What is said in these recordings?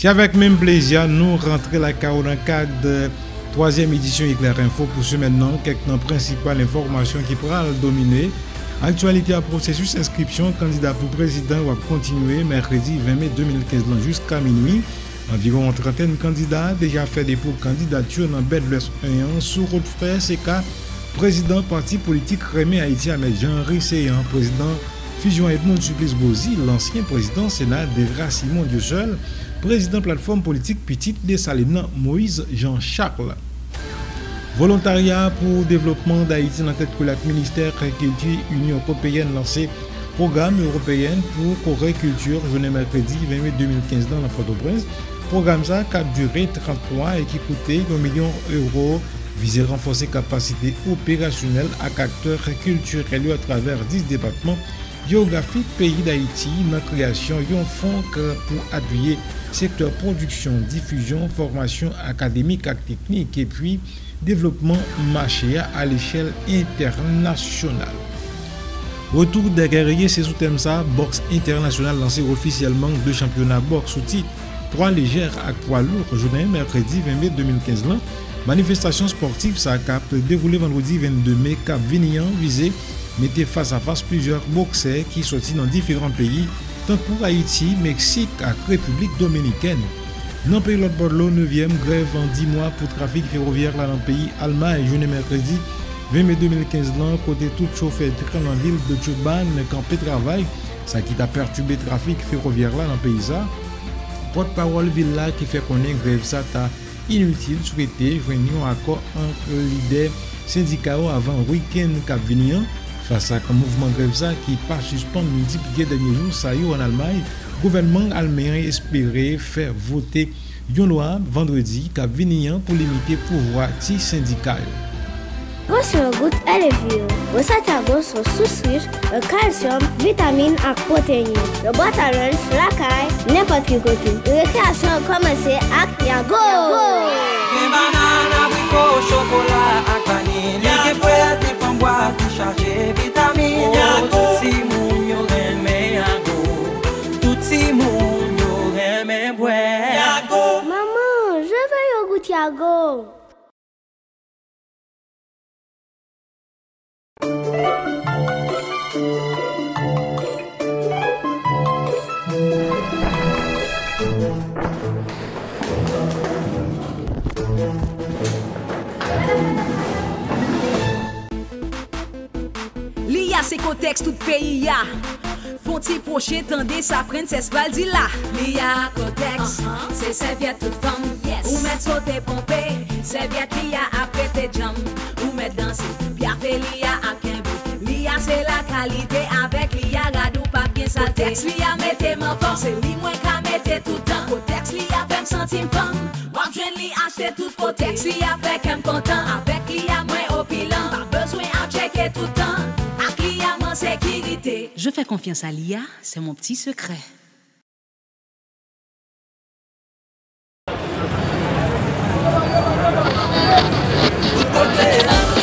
C'est avec même plaisir nous rentrons la dans le cadre de 3e édition Éclair Info pour ce maintenant quelques principales informations qui pourront dominer. Actualité à processus inscription candidat pour président va continuer mercredi 20 mai 2015 jusqu'à minuit. Environ une trentaine de candidats déjà fait dépôt de candidature dans Bed West 1 sous route frère CK président parti politique Rémi Haïti Ahmed Jean-Henri Seyan, président Fusion Edmond Supplice Bozi, l'ancien président Sénat de Simon Dieusseul, président plateforme politique Petite des Salines Moïse Jean-Charles. Volontariat pour développement d'Haïti dans tête que le ministère Culture Union européenne lancé programme européen pour Corée-Culture journée mercredi 20 mai 2015 dans la Port-au-Prince. Programme ça qui a duré 33 et qui coûtait 1 million d'euros visé renforcer capacité opérationnelle à acteurs culturels à travers 10 départements géographiques pays d'Haïti dans la création d'un fonds pour appuyer secteur production, diffusion, formation académique et technique et puis développement marché à l'échelle internationale. Retour des guerriers, c'est sous thème ça, boxe internationale lancé officiellement 2 championnats boxe sous titre 3 légères à poids lourd, journée mercredi 20 mai 2015 là. Manifestation sportive ça cap déroulé vendredi 22 mai Cap Vignan visé mettait face à face plusieurs boxeurs qui sortis dans différents pays tant pour Haïti, Mexique et République dominicaine. Dans le pays de l'autre 9e grève en 10 mois pour trafic ferroviaire là dans le pays Allemagne journée mercredi 20 mai 2015 là côté tout chauffeur train dans la ville de Tchouban campé travail ça qui a perturbé le trafic ferroviaire là dans le pays ça. Porte-parole Villa qui fait connaître grève ça ta inutile souhaiter joindre un accord entre leaders syndicaux avant week-end Cap Vignan face à un mouvement grève ça qui pas suspend multiplié derniers jours ça y en Allemagne. Gouvernement allemand espérait faire voter une loi vendredi Cap Vignan pour limiter le pouvoir syndical. Voici un goutte à l'évier. Vos satagos sont sous-riches en calcium, vitamines et protéines. Le boîte à lunch, la caille, n'importe quel côté. Récréation commence avec Yago. Des bananes, abricots, chocolat et vanille. Des fraises, des framboises, des chargées vitamines. Tout si moun yo reme Yago. Tout si moun yo reme boire Yago. Maman, je veux yogourt Yago. L'IA c'est contexte tout pays ya. Font-ils procher tendez sa princesse Valdi là. L'IA contexte, c'est serviette toute femme. Ou mettre sauter pompé, serviette l'IA après tes jambes. Ou mettre danser, bien fait l'IA à Kembe. L'IA c'est la qualité avec l'IA radou pas bien salté. Cotex l'IA mettez ma force, c'est li moins qu'à mettre tout le temps. Cotex l'IA 20 centimes femme. Wap jeune li acheter tout Cotex l'IA fait qu'un content. Avec l'IA moins opulent, pas besoin à checker tout le temps. Sécurité. Je fais confiance à l'IA, c'est mon petit secret. Tout côté,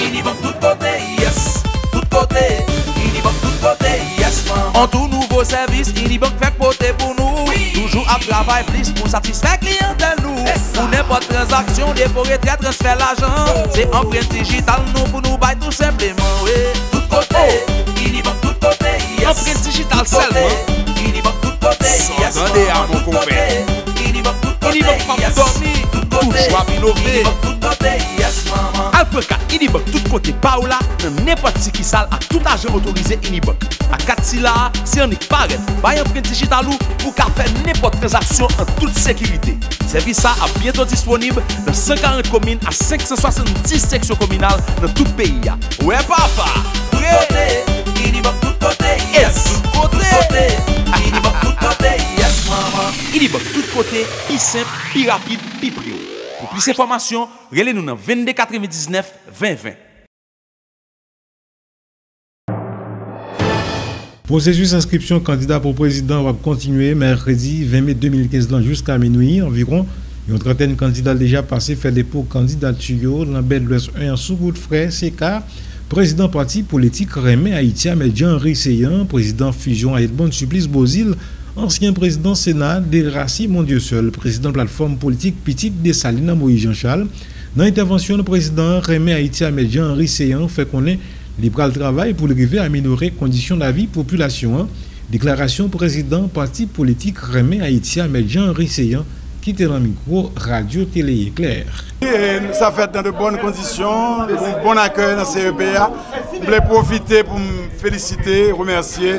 il y va tout côté, yes. Tout côté, il y va tout côté, yes. En tout nouveau service, il y va fait côté pour nous. Oui. Toujours à travail plus pour satisfaire clientèle nous. Pour n'importe transaction, dépôt retrait, transfert l'argent. C'est empreinte digitale nous pour nous bailler tout simplement. Oui. Tout côté. Empreinte digitale seulement. Il y va tout côté. Attendez à mon copain. Il y va tout côté. Il y va pas dormir. Toujours à innover. Tout côté. Yes maman. Alpeka Inibok tout côté Paola n'importe qui sale à tout agent autorisé Inibok. À 4 si là, si on est paraît, bail empreinte digitale pour qu'à faire n'importe transaction en toute sécurité. Service ça a bientôt disponible dans 140 communes à 570 sections communales dans tout le pays. Ouais papa. Tout côté. Inibok tout côté. Yes. Tout côté. Inibok tout côté. Yes maman. Inibok tout côté, plus simple, plus rapide, plus près. Pour plus d'informations, relez-nous dans 22 99 2020. Processus d'inscription candidat pour président va continuer mercredi 20 mai 2015 jusqu'à minuit environ. Une trentaine de candidats déjà passés fait dépôt candidature dans Bed West 1 sous route frère CK. Président parti politique Rémi Haïti Ahmed Jean-Henri Seyan, président Fusion Edmond Supplice Bozi, ancien président Sénat Delracy Mondieu-Seul, président plateforme politique Petite Dessalines Moïse Jean-Charles. Dans l'intervention, le président remet Haïti Ahmed Jean-Henri Seyan fait connaître les bras de travail pour arriver à améliorer les conditions de la vie population. Déclaration président parti politique remet Haïti Ahmed Jean-Henri Seyan qui était dans le micro Radio Télé Éclair. Ça fait dans de bonnes conditions, un bon accueil dans CEPA. Je voulais profiter pour me féliciter, remercier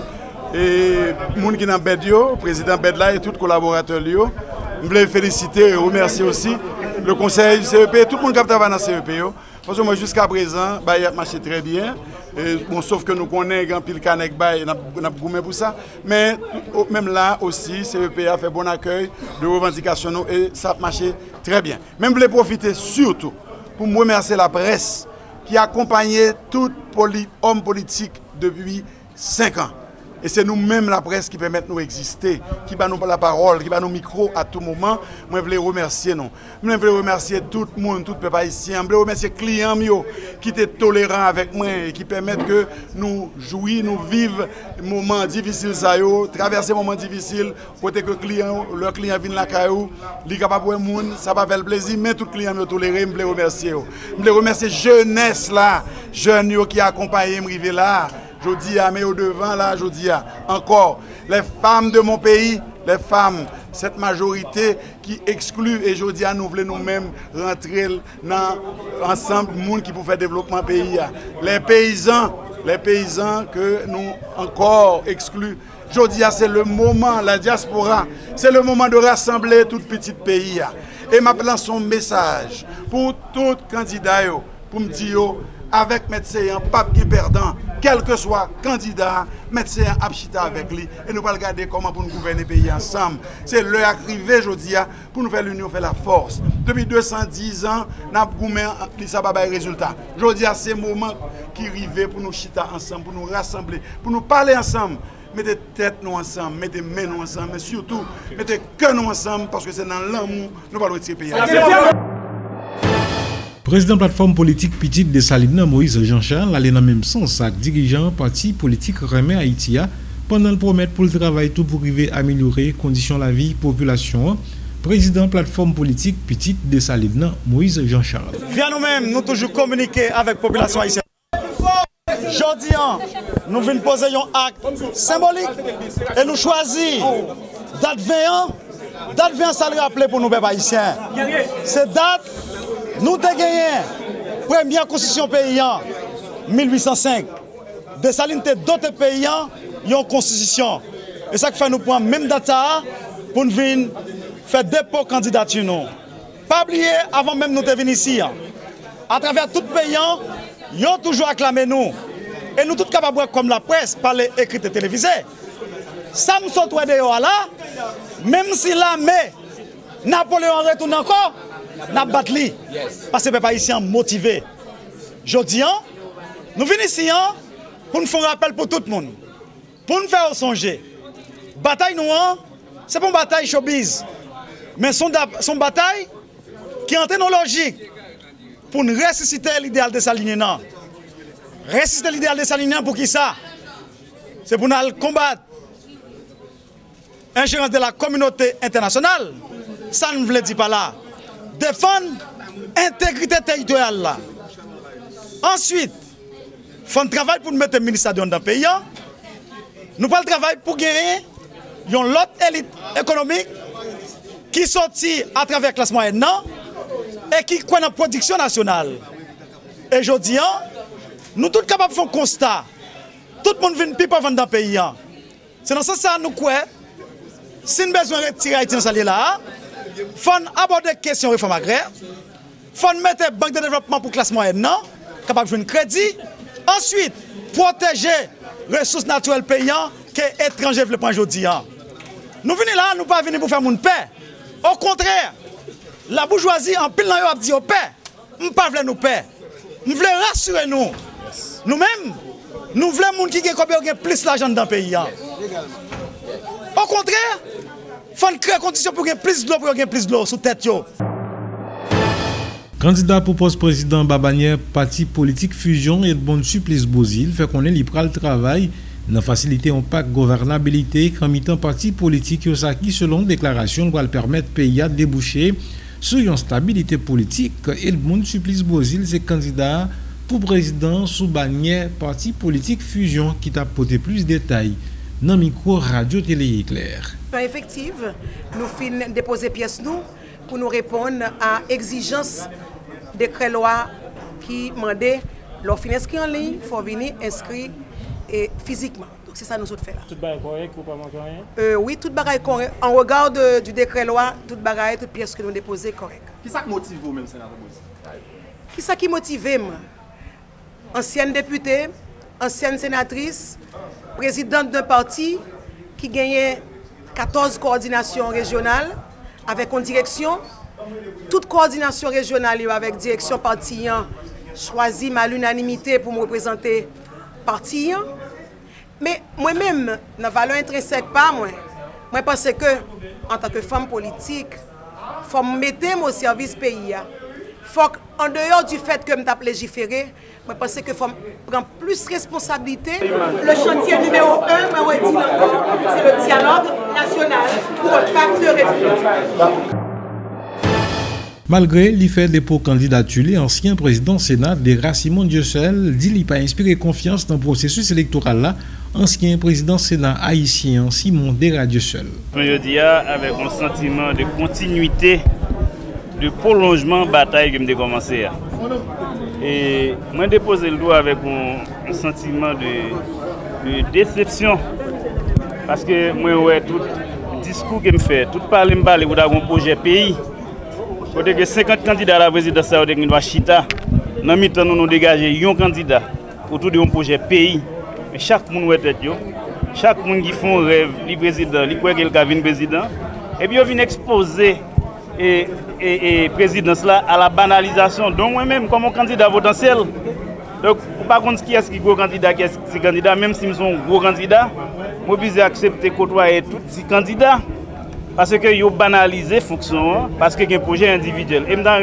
et moun qui dans Bedio, président Bedla et tous les collaborateurs. Je voulais féliciter et remercier aussi le conseil du CEP, tout le monde qui travaille dans le CEP. Parce que moi jusqu'à présent, il a marché très bien. Bon, sauf que nous connaissons pile Kanek Bay, on a goumé pour ça. Mais même là aussi, CEP a fait bon accueil de revendications et ça a marché très bien. Même je voulais profiter surtout pour me remercier la presse qui a accompagné tout homme politique depuis 5 ans. Et c'est nous-mêmes, la presse, qui permet de nous exister, qui va nous la parole, qui va nous micro à tout moment. Moi, je voulais remercier nous. Je voulais remercier tout le monde, tout le peuple haïtien. Je voulais remercier les clients qui étaient tolérants avec moi et qui permettent que nous jouions, nous vivons des moments difficiles, traverser des moments difficiles, pour que leurs clients viennent la caillou, ils sont capables de monde, ça va faire plaisir, mais tous les clients me toléré, je voulais remercier. Je voulais remercier la jeunesse là, jeunes qui accompagnent me là. Je dis, mais au devant, là, je dis, encore, les femmes de mon pays, les femmes, cette majorité qui exclut, et je dis, nous voulons nous-mêmes rentrer dans ensemble, le monde qui peut faire développement pays. Les paysans que nous encore excluent. Je dis, c'est le moment, la diaspora, c'est le moment de rassembler tout petit pays. Et ma plan son message pour tout candidat, pour me dire, avec médecin, pas bien perdant, quel que soit candidat, médecin abchita avec lui. Et nous allons regarder comment pour nous gouverner le pays ensemble. C'est l'heure arrivée, je dis, pour nous faire l'union, faire la force. Depuis 210 ans, nous avons goumé, ça va avoir résultat. Je dis, c'est le moment qui arrive pour nous chita ensemble, pour nous rassembler, pour nous parler ensemble. Mettez tête nous ensemble, mettez main nous ensemble, mais surtout, mettez cœur nous ensemble, parce que c'est dans l'amour que nous allons retirer le pays. Président plateforme politique Petite Dessalines Moïse Jean-Charles allait dans le même sens avec dirigeant parti politique remet Haïti pendant le promettre pour le travail tout pour arriver à améliorer les conditions de la vie population. Président plateforme politique Petite Dessalines Moïse Jean-Charles. Via nous-mêmes, nous toujours communiquer avec la population haïtienne. Aujourd'hui, nous venons poser un acte symbolique et nous choisissons date 20. Date 20, ça le rappelle pour nous, les haïtiens. Cette date, nous avons gagné la première constitution paysan 1805. Dessalines était d'autres paysans qui ont une constitution. Et ça fait nous prendre même data pour nous venir faire dépôt de candidature. Pas oublier, avant même nous de venir ici, à travers tout le pays, ils ont toujours acclamé nous. Et nous tous capables, comme la presse, parler, écrire et téléviser. Ça me saute de là, même si l'armée, Napoléon retourne encore, n'a battu lui. Parce que les Haïtiens motivés. Aujourd'hui, nous venons ici pour nous faire un rappel pour tout le monde. Pour nous faire songer. Bataille nous, c'est pas une bataille showbiz. Mais son bataille qui est en technologique pour nous ressusciter l'idéal de Dessalines. Ressusciter l'idéal de Dessalines pour qui ça? C'est pour nous combattre l'ingérence de la communauté internationale. Ça ne veut dire pas là. Défendre l'intégrité territoriale là. Ensuite, il faut un travail pour mettre le ministère dans le pays. Nous allons travailler pour gagner une autre élite économique qui sortit à travers la classe moyenne et qui croit dans la production nationale. Et aujourd'hui, nous sommes tous capables de faire un constat. Tout le monde vient plus pour vendre dans le pays. C'est dans ce sens que nous croyons. Si nous avons besoin de retirer Haïti dans ce là, il faut aborder la question de réforme agraire. Il faut mettre une banque de développement pour la classe moyenne, capable de jouer un crédit. Ensuite, protéger les ressources naturelles payantes que les étrangers veulent prendre aujourd'hui. Nous venons là, nous ne pas venir pour faire mon paix. Au contraire, la bourgeoisie en pile a dit au paix. Nous ne voulons pas nous paix. Nous voulons rassurer nous. Nous-mêmes, nous voulons que les gens qui ont plus d'argent dans le pays. Au contraire, il faut créer des conditions pour gagner plus de l'eau, pour gagner plus de l'eau sous tête. Candidat pour poste président Babanière, parti politique Fusion et de Bon Supplice Bozil fait qu'on est libre le travail Dans faciliter un pacte gouvernabilité, comme étant parti politique qui, selon déclaration, doit permettre pays à déboucher sur une stabilité politique. Et le monde supplice Bozil, ses candidats pour président sous bannière parti politique fusion qui t'a apporté plus de détails dans le micro Radio Télé Éclair. Effective, nous finissons déposer pièces nous pour nous répondre à l'exigence décret loi qui demandait leur fin inscrit en ligne, il faut venir inscrire physiquement. Donc c'est ça que nous autres faisons là. Tout bagaille correct ou pas manquer rien? Oui, tout bagaille correct. En regard du décret loi, tout bagaille, toute pièce que nous déposons correct. Qui ça qui motive vous même, sénateur? Qui ça qui motive moi? Ancienne députée, ancienne sénatrice, présidente d'un parti qui gagnait 14 coordinations régionales avec une direction. Toute coordination régionale avec direction parti choisi à l'unanimité pour me représenter parti. Mais moi-même, dans la valeur intrinsèque, moi pense que en tant que femme politique, il faut me mettre au service pays. Faut en dehors du fait que je suis légiféré, je pense qu'il faut prendre plus de responsabilité. Le chantier numéro 1, c'est le dialogue national pour un pacte de république. Malgré l'effet dépôt candidature, l'ancien président Sénat de Simon Dieussel dit qu'il n'a pas inspiré confiance dans le processus électoral là. Ancien président Sénat haïtien Simon Dieussel. Je dis avec un sentiment de continuité, de prolongement de la bataille que j'ai commencé. Et moi j'ai déposé le doigt avec un sentiment de déception. Parce que moi, tout discours que je fais, tout parler pour un projet pays. Il y a 50 candidats à la présidence qui doivent chita. Dans le temps, nous dégageons un candidat autour d'un projet pays. Mais chaque monde est tête, chaque monde qui fait un rêve, le président, il croit qu'il va président. Et puis, il vient exposer la présidence là à la banalisation. Donc, moi-même, comme un candidat potentiel, donc, par contre, qui est-ce qui est gros candidat, qui est-ce qui est candidat, même si nous sommes gros candidats, je suis obligé d'accepter côtoyer tous ces candidats. Parce que ils ont banalisé la fonction, parce que c'est un projet individuel. Et dans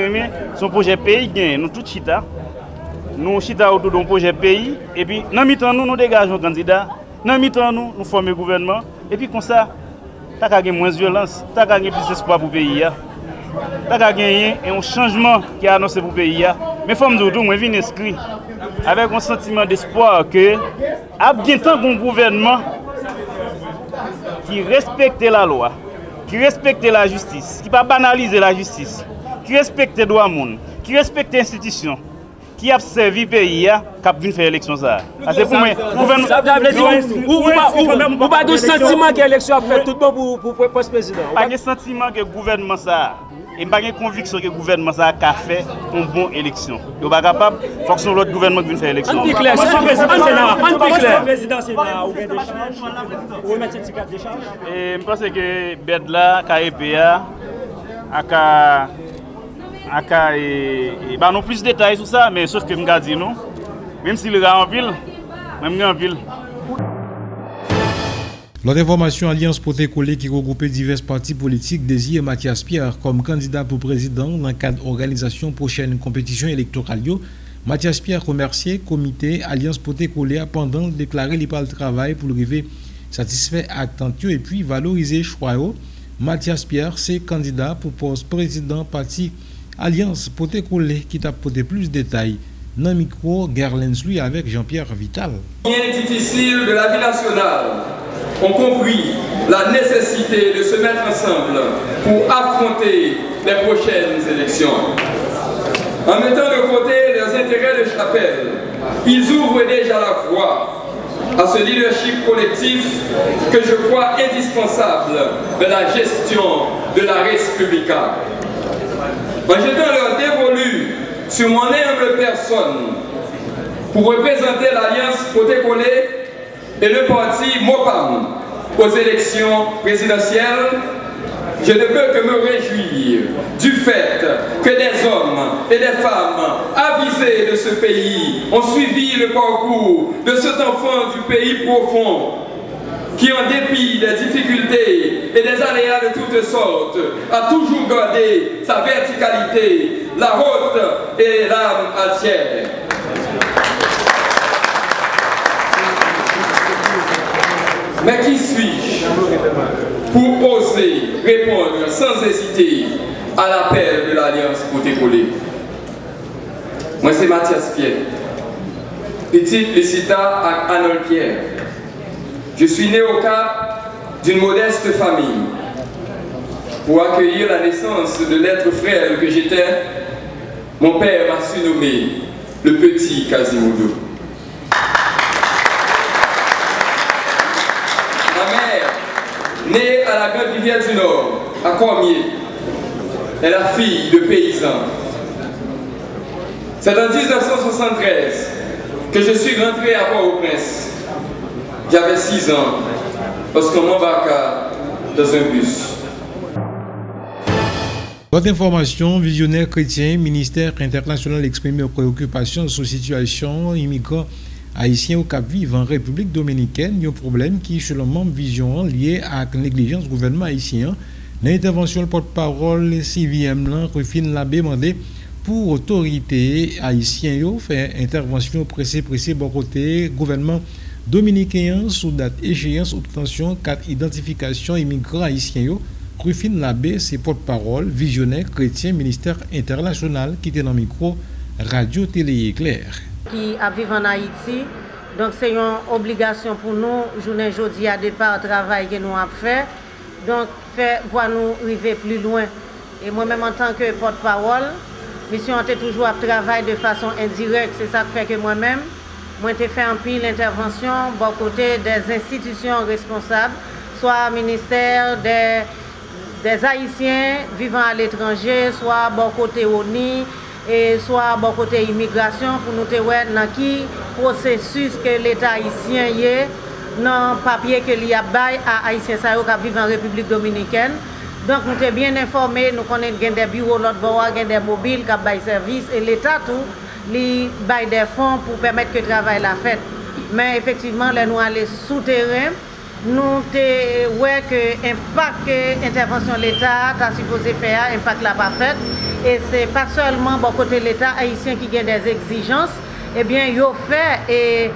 son projet pays, nous tous chita. Nous chita autour d'un projet pays. Et puis, dans le temps, nous dégageons candidats. Dans le temps, nous formons le gouvernement. Et puis, comme ça, nous avons moins de violence, nous avons plus d'espoir pour le pays. Nous avons gagné un changement qui est annoncé pour le pays. Mais il faut me dire, moi, je viens inscrit avec un sentiment d'espoir que, à bien temps qu'un gouvernement qui respecte la loi, qui respecte la justice, qui ne va pas banaliser la justice, qui respecte les droits monde, qui respecte les institutions, qui a servi le pays, qui a fait l'élection. C'est pour moi. Vous pas de sentiment que l'élection a fait tout bon pour le post-président? Pas de sentiment que le gouvernement ça. Et pas de conviction que le gouvernement ça a fait une bonne élection. Il n'est pas capable de fonctionner l'autre gouvernement qui vient faire l'élection. En plus clair, le président Sénat, ou bien des charges, ou remettre cette carte de charge. Et je pense que Bedla, KEPA, nous plus de détails sur ça, mais sauf que je me dis non, même s'il est en pile, même en pile. L'autre information, Alliance Poté-Collé qui regroupait divers partis politiques désigne Mathias Pierre comme candidat pour président dans le cadre d'organisation prochaine compétition électorale. Mathias Pierre remercié comité Alliance Poté-Collé pendant de déclarer les pas le travail pour le arriver satisfait attention et puis valoriser choix. Mathias Pierre, c'est candidat pour poste président parti Alliance Poté-Collé qui t'a apporté plus de détails. Dans le micro, Gerlens lui avec Jean-Pierre Vital. Bien difficile de la vie nationale ont compris la nécessité de se mettre ensemble pour affronter les prochaines élections. En mettant de côté leurs intérêts de chapelle, ils ouvrent déjà la voie à ce leadership collectif que je crois indispensable de la gestion de la République. En jetant leur dévolu sur mon humble personne pour représenter l'Alliance Poté-Collé et le parti MOPAM aux élections présidentielles, je ne peux que me réjouir du fait que des hommes et des femmes avisés de ce pays ont suivi le parcours de cet enfant du pays profond qui, en dépit des difficultés et des aléas de toutes sortes, a toujours gardé sa verticalité, la haute et l'âme entière. Mais qui suis-je pour oser répondre sans hésiter à l'appel de l'Alliance Côté-Collé? Moi, c'est Mathias Pierre, petit Licita à Arnold Pierre. Je suis né au Cap d'une modeste famille. Pour accueillir la naissance de l'être frère que j'étais, mon père m'a surnommé le petit Quasimodo. Ma mère, née à la Grande Rivière du Nord, à Cormier, est la fille de paysans. C'est en 1973 que je suis rentré à Port-au-Prince. J'avais 6 ans lorsqu'on m'embarqua dans un bus. Votre information, visionnaire chrétien, ministère international exprimé aux préoccupations sur la situation immigrants haïtiens au Cap-Vivre en République dominicaine. Il y a un problème qui, selon membre vision, lié à la négligence du gouvernement haïtien. L'intervention du porte-parole CVM, Rufine Labé, demandé pour autorité haïtienne faire intervention pressée bon côté gouvernement dominicain sous date échéance obtention 4 identification immigrants haïtiens. Rufine Labé, c'est porte-parole, visionnaire chrétien, ministère international qui était dans le micro Radio Télé Éclair. Qui vivent en Haïti, donc c'est une obligation pour nous, journée jeudi à départ travail que nous avons fait, donc voir nous arriver plus loin. Et moi-même en tant que porte-parole, mission était toujours à travailler de façon indirecte, c'est ça qui fait que moi-même, j'ai fait un pile l'intervention bon côté des institutions responsables, soit ministère des Haïtiens vivant à l'étranger, soit bon côté ONI, et soit bon côté immigration, pour nous te voir dans qui processus que l'État haïtien y est, dans papier que l'y a bail à Haïtiens qui vivent en République dominicaine. Donc nous sommes bien informés, nous connaissons des bureaux, l'autre bord, des mobiles qui baillent service, et l'État tout, li bail des fonds pour permettre que le travail la fait. Mais effectivement, là nous allons souterrain. Nous voyons que l'impact que l'intervention de l'État a supposé faire, l'impact l'a pas fait. Et ce n'est pas seulement bon côté de l'État haïtien qui a des exigences, eh bien, ils ont fait,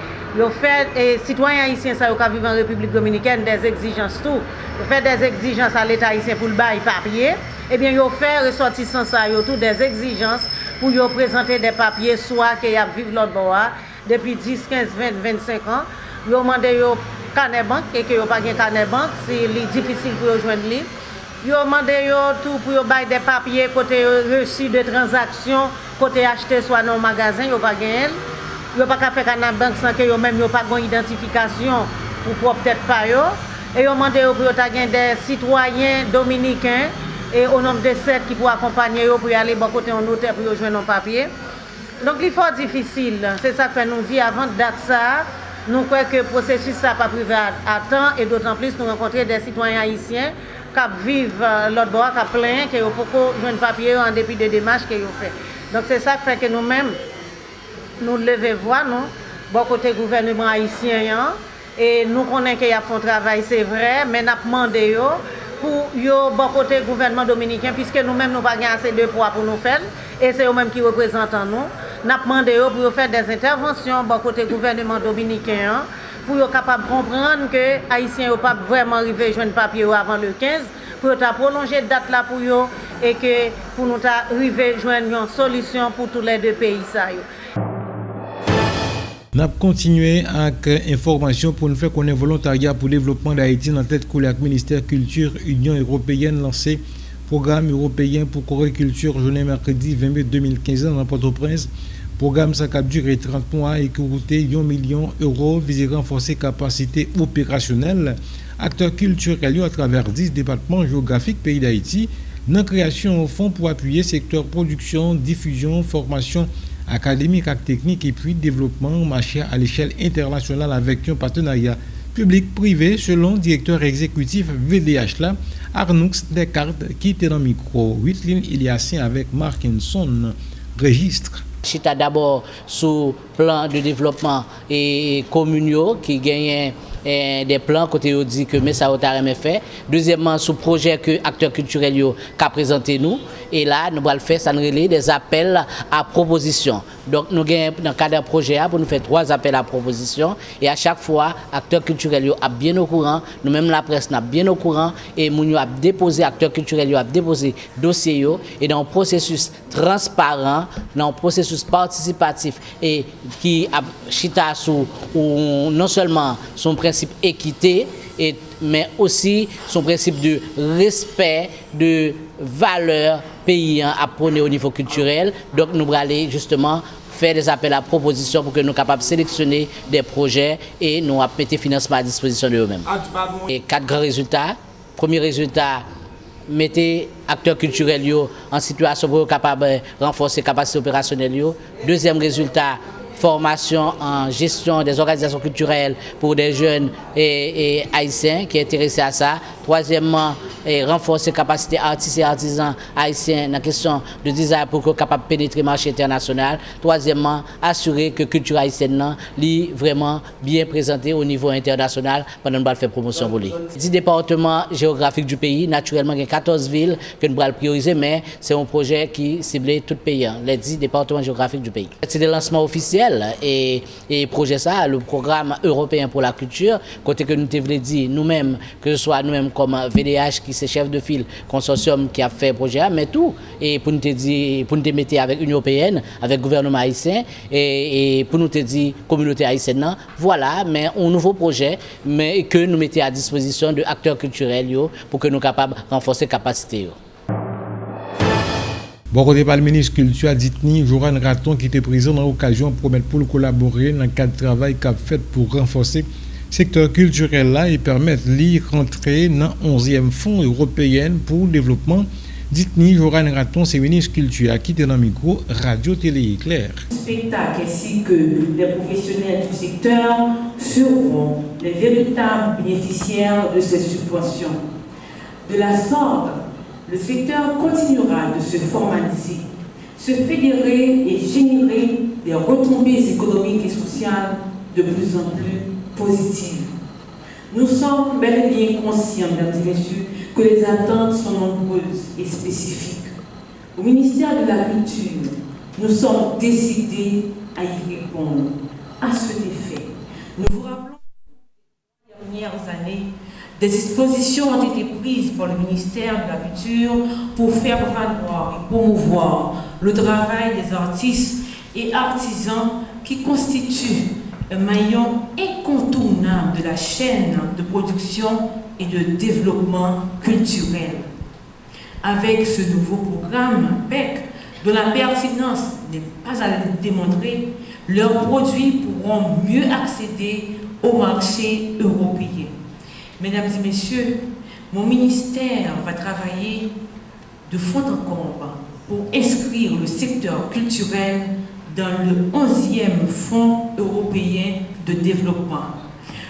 et citoyens haïtiens qui vivent en République dominicaine des exigences tout. Ils ont fait des exigences à l'État haïtien pour le bail papier. Eh bien, ils ont fait ressortissants ça, tout des exigences pour présenter des papiers, soit qu'ils vivent l'autre bord depuis 10, 15, 20, 25 ans. Ils ont demandé carnet banque et que yo pas gen carnet banque, c'est difficile pour joindre lui. Yo demandé tout pour yo bail des papiers côté reçu de transaction, côté acheter soit dans magasin, yo pas gen. Yo pas ka faire carnet banque sans que yo même yo pas gon identification pour peut-être pas yo. Et yo demandé pour yo ta gen des citoyens dominicains et au nombre de 7 qui pour accompagner yo pour aller bon côté en notaire pour yo joindre un papier. Donc il faut difficile, c'est ça que nous dit avant date ça. Nous croyons que le processus n'a pas privé à temps et d'autant plus nous rencontrons des citoyens haïtiens qui vivent l'autre bord, qui plein, qui n'ont pas joué de papier en dépit des démarches qu'ils ont fait. Donc c'est ça qui fait que nous-mêmes, nous levons voix, nous, bon côté gouvernement haïtien, et nous connaissons qu'ils font travail, c'est vrai, mais nous avons demandé pour bon côté gouvernement dominicain, puisque nous-mêmes, nous n'avons pas assez de poids pour nous faire, et c'est eux-mêmes qui représentent nous. Nous avons demandé pour faire des interventions bon côté gouvernement dominicain pour être capable de comprendre que les Haïtiens ne peuvent pas vraiment arriver à joindre papier avant le 15 pour prolonger la date là pour eux et que pour nous arriver à joindre une solution pour tous les deux pays. Nous avons continué avec information pour nous faire connaître volontariat pour le développement d'Haïti dans la tête que le ministère Culture Union Européenne lancé programme européen pour corréculture journée mercredi 20 mai 2015 dans Port-au-Prince. Programme ça a duré 30 mois et qui coûté 1 million d'euros visé à renforcer capacité opérationnelle acteurs culturels à travers 10 départements géographiques pays d'Haïti dans la création au fonds pour appuyer secteur production, diffusion, formation académique et technique et puis développement marché à l'échelle internationale avec un partenariat public-privé selon le directeur exécutif VDH là, Arnoux Descartes qui était dans le micro 8 lignes il y a avec Markinson registre. Chita d'abord sous plan de développement et communaux qui gagne des plans côté on dit que mais ça a fait. Deuxièmement, sous projet que acteurs culturels qu'a présenté nous et là nous allons faire ça des appels à proposition. Donc nous gagnons dans le cadre d'un projet pour nous faire 3 appels à proposition et à chaque fois acteurs culturels a bien au courant, nous même la presse n'a bien au courant et nous a déposé acteurs culturels a déposé dossier et dans un processus transparent, dans un processus participatif et qui a chita sous non seulement son principe équité mais aussi son principe de respect de valeurs pays à prôner au niveau culturel. Donc nous allons aller justement faire des appels à proposition pour que nous soyons capables de sélectionner des projets et nous mettre des financements à disposition de eux-mêmes. Et 4 grands résultats. Premier résultat, mettez acteurs culturels en situation pour être capables de renforcer les capacités opérationnelles. Deuxième résultat, formation en gestion des organisations culturelles pour des jeunes et haïtiens qui sont intéressés à ça. Troisièmement, renforcer les capacités artistes et artisans haïtiens dans la question de design pour qu'ils soient capables de pénétrer le marché international. Troisièmement, assurer que la culture haïtienne est vraiment bien présentée au niveau international pendant que nous faire promotion pour lui. 10 départements géographiques du pays, naturellement, il y a 14 villes que nous allons prioriser, mais c'est un projet qui cible tout le pays, les 10 départements géographiques du pays. C'est des lancements officiels et projet ça, le programme européen pour la culture, côté que nous devons dire nous-mêmes, que ce soit nous-mêmes comme VDH qui c'est chef de file consortium qui a fait le projet, mais tout, et pour nous dire, pour nous mettre avec l'Union européenne, avec le gouvernement haïtien, et pour nous dire communauté haïtienne, voilà, mais un nouveau projet, mais que nous mettons à disposition de acteurs culturels pour que nous soyons capables de renforcer les capacités. Bon, côté par le ministre Culture Ditni, Joran Raton qui était présent dans l'occasion pour collaborer dans le cadre de travail qu'a fait pour renforcer le secteur culturel là et permettre de rentrer dans 11e fonds européen pour le développement. Ditni, Joran Raton, c'est ministre Culture qui était dans le micro Radio Télé Éclair. Spectacle ainsi que les professionnels du secteur seront les véritables bénéficiaires de ces subventions. De la sorte, le secteur continuera de se formaliser, se fédérer et générer des retombées économiques et sociales de plus en plus positives. Nous sommes bel et bien conscients, mesdames et messieurs, que les attentes sont nombreuses et spécifiques. Au ministère de la Culture, nous sommes décidés à y répondre. À cet effet, nous vous rappelons que dans les dernières années, des dispositions ont été prises par le ministère de la Culture pour faire valoir et promouvoir le travail des artistes et artisans qui constituent un maillon incontournable de la chaîne de production et de développement culturel. Avec ce nouveau programme PEC, dont la pertinence n'est pas à démontrer, leurs produits pourront mieux accéder au marché européen. Mesdames et messieurs, mon ministère va travailler de fond en comble pour inscrire le secteur culturel dans le 11e Fonds européen de développement.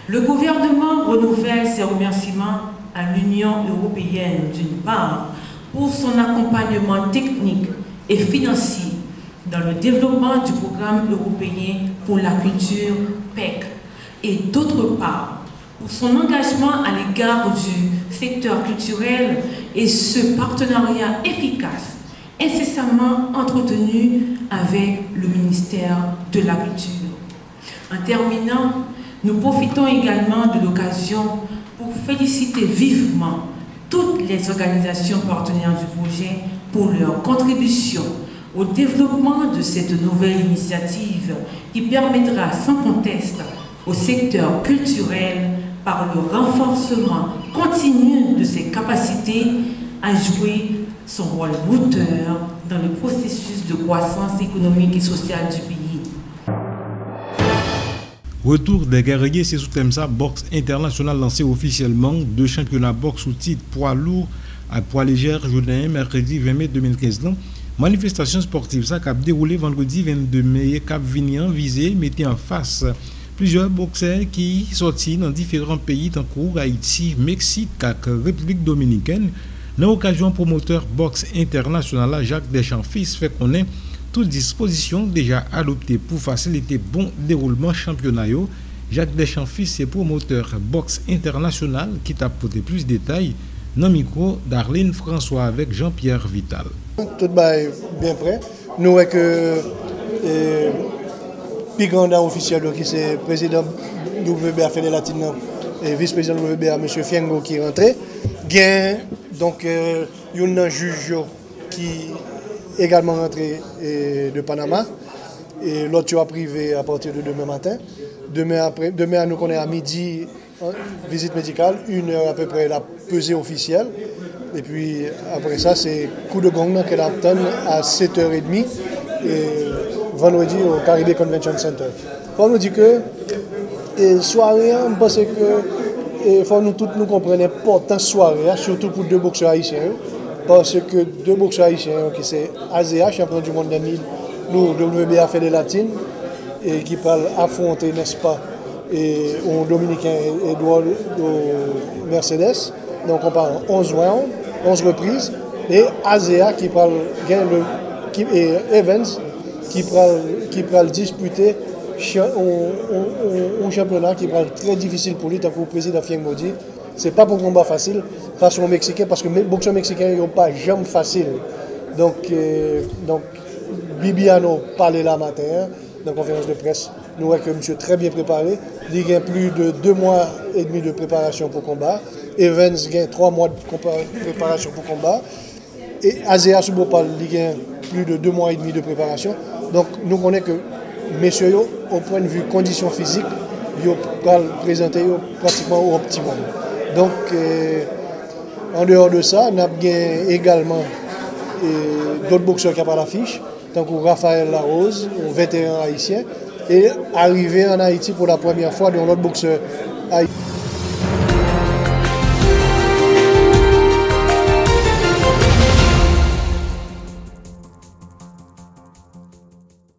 Le gouvernement renouvelle ses remerciements à l'Union européenne d'une part pour son accompagnement technique et financier dans le développement du programme européen pour la culture PEC et d'autre part pour son engagement à l'égard du secteur culturel et ce partenariat efficace, incessamment entretenu avec le ministère de la Culture. En terminant, nous profitons également de l'occasion pour féliciter vivement toutes les organisations partenaires du projet pour leur contribution au développement de cette nouvelle initiative qui permettra sans conteste au secteur culturel par le renforcement continu de ses capacités à jouer son rôle moteur dans le processus de croissance économique et sociale du pays. Retour des guerriers, c'est sous thème ça, boxe internationale lancé officiellement, 2 championnats boxe sous titre poids lourd à poids léger, journée mercredi 20 mai 2015. Manifestation sportive ça qui a déroulé vendredi 22 mai, Cap Vignan visé, mettait en face plusieurs boxeurs qui sortis dans différents pays, tant que Haïti, Mexique, République dominicaine. Dans l'occasion, promoteur boxe international, Jacques Deschamps-Fils, fait qu'on toutes dispositions déjà adoptées pour faciliter bon déroulement championnat Jacques Deschamps-Fils est promoteur boxe international qui t'a apporté plus de détails dans le micro d'Arlene François avec Jean-Pierre Vital. Tout est bien prêt. Nous avons que le grand officiel qui est président du WBA Fédé Latine et vice-président du WBA, M. Fiengo, qui est rentré. Donc, il y a un juge qui est également rentré de Panama. Et l'autre est privé à partir de demain matin. Demain nous connaissons à midi, visite médicale, 1 heure à peu près la pesée officielle. Et puis après ça, c'est coup de gong qu'elle attend à 7h30 vendredi au Caribbean Convention Center. Il faut nous dire que soirée, on pense que il faut nous tous nous comprendre l'importance soirée, surtout pour 2 boxeurs haïtiens. Parce que 2 boxeurs haïtiens, qui c'est ASEA, champion du monde 2000, nous, WBA Fédé Latine, et qui parle affronter, n'est-ce pas, et au Dominicain Edouard Mercedes. Donc on parle 11 rounds, 11 reprises, et ASEA qui parle et Evans qui parle disputer un championnat qui parle très difficile pour lui, tant que le président Fiengo dit. C'est pas pour un combat facile face aux Mexicains, parce que les boxeurs mexicains n'ont pas jamais facile. Donc Bibiano parlait là matin dans la conférence de presse. Nous voyons que monsieur est très bien préparé. Il a plus de 2 mois et demi de préparation pour combat. Evans a 3 mois de préparation pour combat. Et ASEA Subopal a plus de 2 mois et demi de préparation. Donc nous connaissons que messieurs, au point de vue conditions physiques, ils peuvent présenter pratiquement au optimum. Donc en dehors de ça, nous avons également d'autres boxeurs qui n'ont pas l'affiche, tant que Raphaël Larose, un vétéran haïtien, et arrivé en Haïti pour la première fois dans l'autre boxeur haïtien.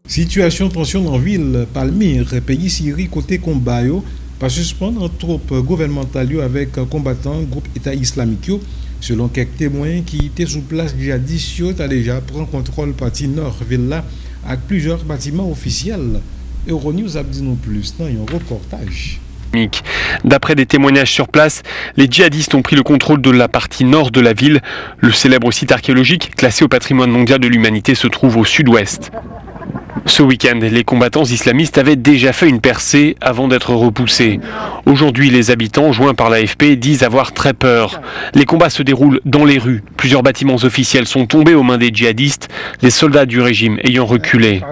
Situation tension dans la ville Palmyre, pays Syrie côté combat pas suspendre un troupe gouvernemental avec combattants groupe État islamique selon quelques témoins qui étaient sous place djihadistes a déjà pris contrôle partie nord ville là avec plusieurs bâtiments officiels. Euronews a dit non plus dans un reportage. D'après des témoignages sur place, les djihadistes ont pris le contrôle de la partie nord de la ville. Le célèbre site archéologique classé au patrimoine mondial de l'humanité se trouve au sud-ouest. Ce week-end, les combattants islamistes avaient déjà fait une percée avant d'être repoussés. Aujourd'hui, les habitants, joints par l'AFP, disent avoir très peur. Les combats se déroulent dans les rues. Plusieurs bâtiments officiels sont tombés aux mains des djihadistes, les soldats du régime ayant reculé.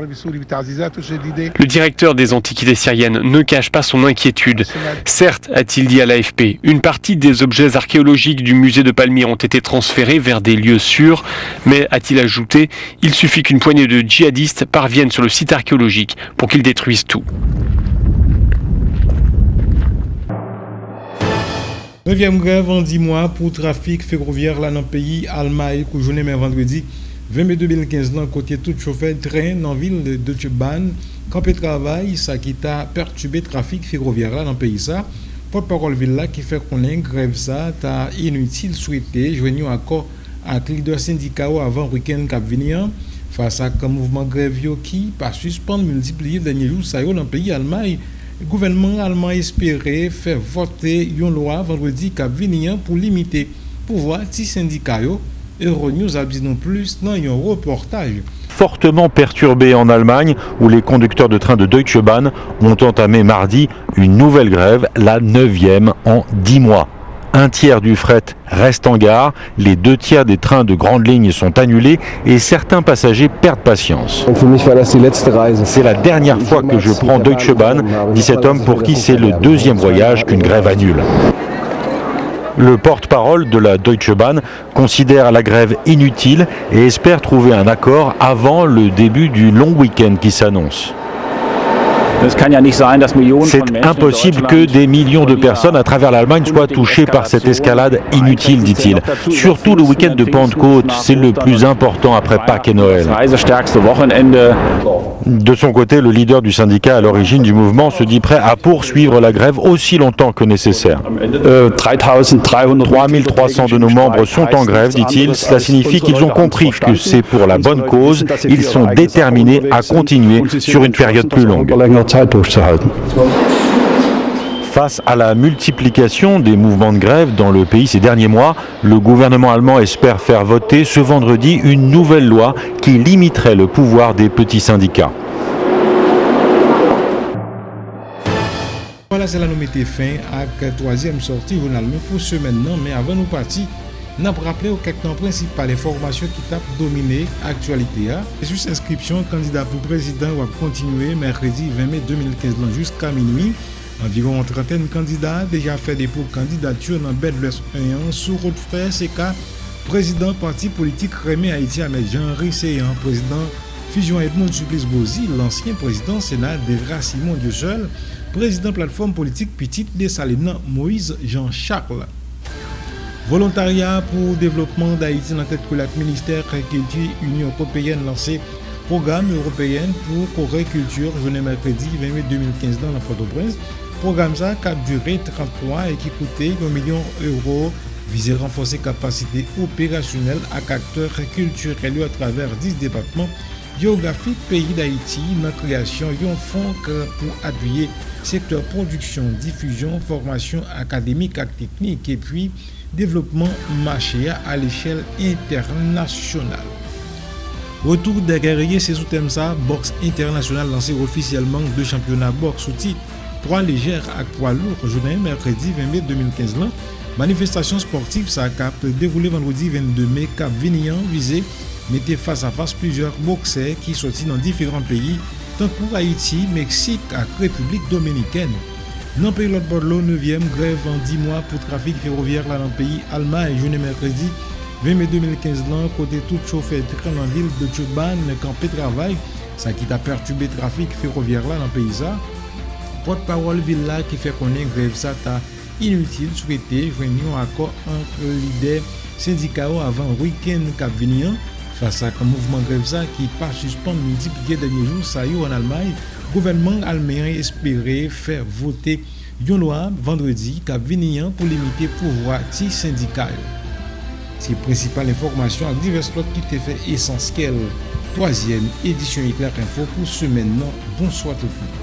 Le directeur des Antiquités syriennes ne cache pas son inquiétude. Certes, a-t-il dit à l'AFP, une partie des objets archéologiques du musée de Palmyre ont été transférés vers des lieux sûrs, mais, a-t-il ajouté, il suffit qu'une poignée de djihadistes parviennent sur le site archéologique pour qu'ils détruisent tout. 9e grève en 10 mois pour trafic ferroviaire là dans le pays Allemagne, que journée mais vendredi 20 mai 2015 dans côté tout chauffeur train dans la ville de Deutsche Bahn campé travail ça qui t'a perturbé trafic ferroviaire là dans le pays ça. Porte-parole ville là qui fait qu'on grève ça t'a inutile souhaité joindre un accord avec leader syndicat avant week-end cap venir. Face à un mouvement grève qui pas suspendre multiplier dernier jour ça dans le pays Allemagne, le gouvernement allemand espérait faire voter une loi vendredi cap venir pour limiter pouvoir des syndicats. Euronews a dit non plus dans un reportage. Fortement perturbé en Allemagne où les conducteurs de train de Deutsche Bahn ont entamé mardi une nouvelle grève, la 9e en 10 mois. Un tiers du fret reste en gare, les 2 tiers des trains de grande ligne sont annulés et certains passagers perdent patience. C'est la dernière fois que je prends Deutsche Bahn, dit cet homme pour qui c'est le 2e voyage qu'une grève annule. Le porte-parole de la Deutsche Bahn considère la grève inutile et espère trouver un accord avant le début du long week-end qui s'annonce. C'est impossible que des millions de personnes à travers l'Allemagne soient touchées par cette escalade inutile, dit-il. Surtout le week-end de Pentecôte, c'est le plus important après Pâques et Noël. De son côté, le leader du syndicat à l'origine du mouvement se dit prêt à poursuivre la grève aussi longtemps que nécessaire. 3300 de nos membres sont en grève, dit-il. Cela signifie qu'ils ont compris que c'est pour la bonne cause. Ils sont déterminés à continuer sur une période plus longue. Face à la multiplication des mouvements de grève dans le pays ces derniers mois, le gouvernement allemand espère faire voter ce vendredi une nouvelle loi qui limiterait le pouvoir des petits syndicats. Voilà, c'est là nous mettons fin à la troisième sortie journal pour ce maintenant. Mais avant nous partir, nous avons rappelé aux quelques principales informations qui tapent dominé l'actualité. Les inscriptions candidat pour président va continuer mercredi 20 mai 2015 jusqu'à minuit. Environ une trentaine de candidats déjà fait dépôt de candidature dans Bed-Ouest 1 sous route frère CK. Président parti politique Rémi Haïti Ahmed Jean-Henri Seyan, président Fusion Edmond Supplice Bozi, l'ancien président Sénat Devra Simon Dieusseul, président plateforme politique Petite Dessalines Moïse Jean-Charles. Volontariat pour développement d'Haïti dans tête que le ministère Culture Union européenne lancé programme européen pour Corée-Culture journée mercredi 20 mai 2015 dans la Port-au-Prince. Programme ça qui a duré 30 mois et qui coûtait 1 million d'euros, visé renforcer capacité opérationnelle à acteurs culturels à travers 10 départements géographiques pays d'Haïti dans la création d'un fonds pour appuyer secteur production, diffusion, formation académique et technique et puis développement marché à l'échelle internationale. Retour des guerriers, c'est sous thème ça, boxe internationale lancé officiellement deux championnats boxe sous titre 3 légères à 3 lourds, journée mercredi 20 mai 2015 là. Manifestation sportive ça a déroulé vendredi 22 mai Cap Vignan visé mettait face à face plusieurs boxeurs qui sortis dans différents pays, tant pour Haïti, Mexique et République dominicaine. Dans le pays de Bordeaux, 9e grève en 10 mois pour trafic ferroviaire là dans le pays Allemagne, journée mercredi 20 mai 2015 là, côté tout chauffeur train dans la ville de Turban, campé travail, ça qui a perturbé le trafic ferroviaire là dans le pays ça. Porte-parole Villa qui fait connaître grève ça t'a inutile souhaité joindre un accord entre leaders syndicaux avant week-end Cap Vignan. Face à un mouvement grève ça qui pas suspend multiplié derniers jours ça y est en Allemagne, gouvernement allemand espérait faire voter une loi vendredi Cap Vignan pour limiter le pouvoir syndical. C'est principale information à diverses lots qui t'est fait essentiel. Troisième édition Éclair Info pour ce maintenant. Bonsoir tout le monde.